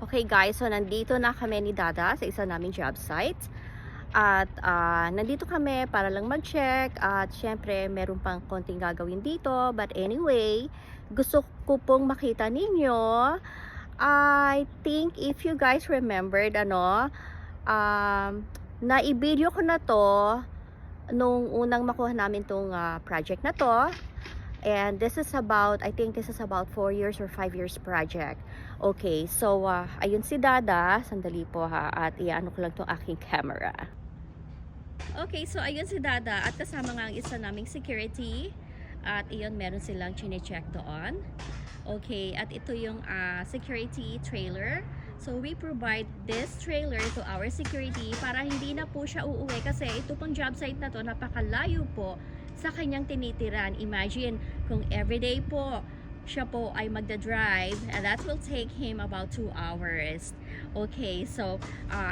Okay guys, so nandito na kami ni Dada sa isa naming job site. At nandito kami para lang mag-check at syempre meron pang konting gagawin dito. But anyway, gusto ko pong makita ninyo. I think if you guys remembered, um, na-i-video ko na to nung unang makuha namin tong project na to. And this is about, I think this is about 4 years or 5 years project. Okay, so ayun si Dada. Sandali po ha, at iano ko lang tong aking camera. Okay, so ayun si Dada at kasama nga ang isa naming security. At iyon, meron silang chine-check doon. Okay, at ito yung security trailer. So we provide this trailer to our security para hindi na po siya uuwi kasi ito pang job site na to napakalayo po sa kanyang tinitiran. Imagine kung everyday po siya po ay magda-drive, and that will take him about 2 hours. Okay, so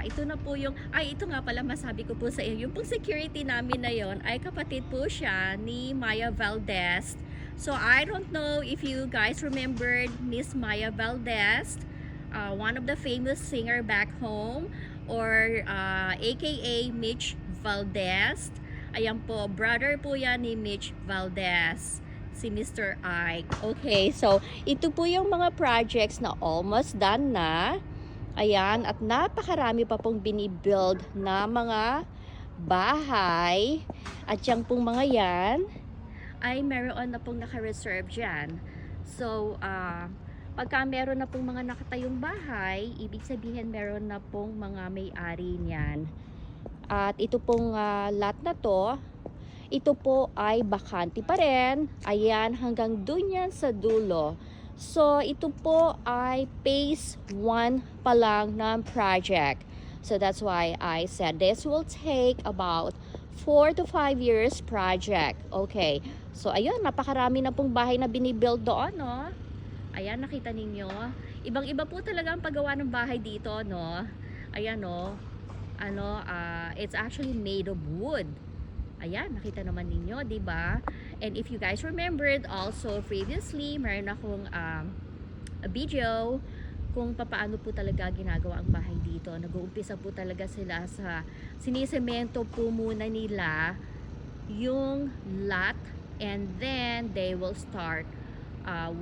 ito na po yung, ito nga pala masabi ko po sa inyo, yung pong security namin na yon ay kapatid po siya ni Maya Valdez. So I don't know if you guys remembered Miss Maya Valdez, one of the famous singer back home, or aka Mitch Valdez. Ayan po, brother po yan ni Mitch Valdez, si Mr. Ike. Okay, so ito po yung mga projects na almost done na. Ayan, at napakarami pa pong binibuild na mga bahay. At yung pong mga yan ay meron na pong naka-reserve dyan. So, pagka meron na pong mga nakatayong bahay, ibig sabihin meron na pong mga may-ari niyan. At ito pong lot na to, ito po ay bakante pa rin. Ayan, hanggang dun yan sa dulo. So, ito po ay phase 1 pa lang ng project. So, that's why I said this will take about 4 to 5 years project. Okay. So, ayun, napakarami na pong bahay na binibuild doon, no? Ayan, nakita ninyo. Ibang-iba po talaga ang paggawa ng bahay dito, no? Ayan, no? It's actually made of wood. Ayan, nakita naman ninyo, di ba? And if you guys remembered also previously, meron akong a video kung paano po talaga ginagawa ang bahay dito. Nag-uumpisa po talaga sila sa sinisemento po muna nila yung lot, and then they will start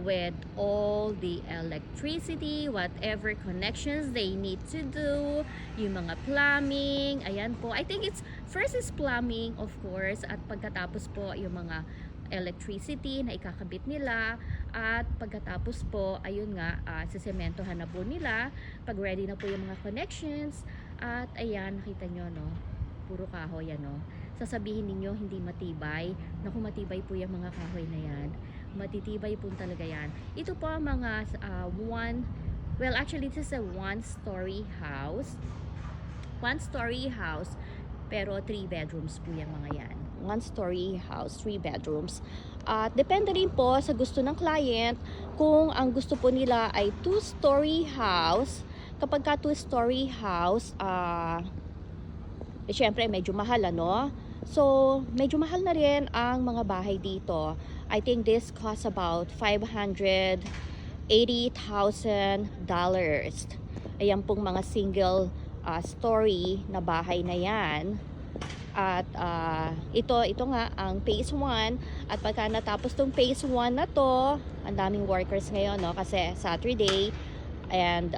with all the electricity, whatever connections they need to do, yung mga plumbing. Ayan po, I think it's first is plumbing, of course, at pagkatapos po yung mga electricity na ikakabit nila, at pagkatapos po ayun nga, sisementohan na po nila pag ready na po yung mga connections. At ayan, nakita nyo, no, puro kahoy yan, no. Sasabihin ninyo hindi matibay. Naku, matibay po yung mga kahoy na yan, matitibay po talaga yan. Ito po ang mga well, actually this is a one-story house, pero 3 bedrooms po yung mga yan. 1-story house, 3 bedrooms. At depende rin po sa gusto ng client. Kung ang gusto po nila ay 2-story house, kapag ka 2-story house, syempre medyo mahal, ano? So, medyo mahal na rin ang mga bahay dito. I think this costs about $580,000. Ayan pong mga single story na bahay na yan. At ito nga ang phase 1. At pagka natapos tong phase 1 na to, ang daming workers ngayon, no? Kasi Saturday. And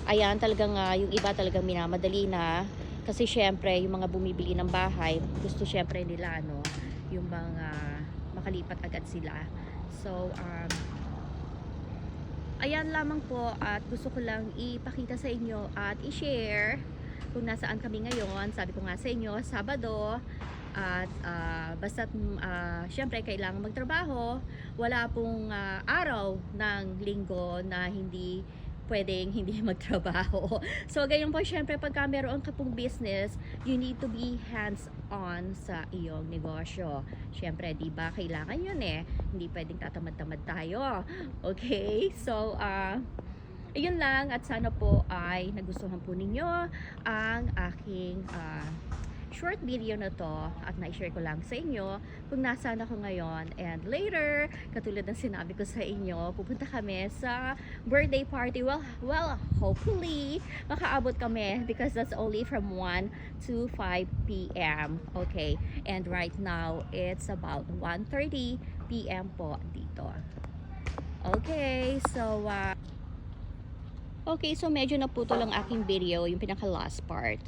ayan, talagang yung iba talagang minamadali na. Kasi syempre, yung mga bumibili ng bahay, gusto syempre nila, no, yung mga makalipat agad sila. So, ayan lamang po, at gusto ko lang ipakita sa inyo at i-share kung nasaan kami ngayon. Sabi ko nga sa inyo, Sabado, at basta't syempre kailangan magtrabaho. Wala pong araw ng linggo na hindi pwedeng hindi magtrabaho. So, ganyan po, syempre, pagka meron ka pong business, you need to be hands-on sa iyong negosyo. Syempre, di ba, kailangan yun eh. Hindi pwedeng tatamad-tamad tayo. Okay? So, ayun lang, at sana po ay nagustuhan po ninyo ang aking short video na to at na-share ko lang sa inyo kung nasaan ako ngayon. And later, katulad ng sinabi ko sa inyo, pupunta kami sa birthday party. Well, hopefully, makaabot kami because that's only from 1 to 5 p.m. Okay, and right now, it's about 1:30 p.m. po dito. Okay, so medyo naputo lang aking video, yung pinaka last part.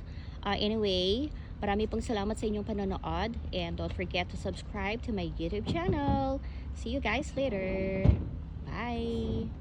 Anyway, marami pong salamat sa inyong panonood and don't forget to subscribe to my YouTube channel. See you guys later. Bye!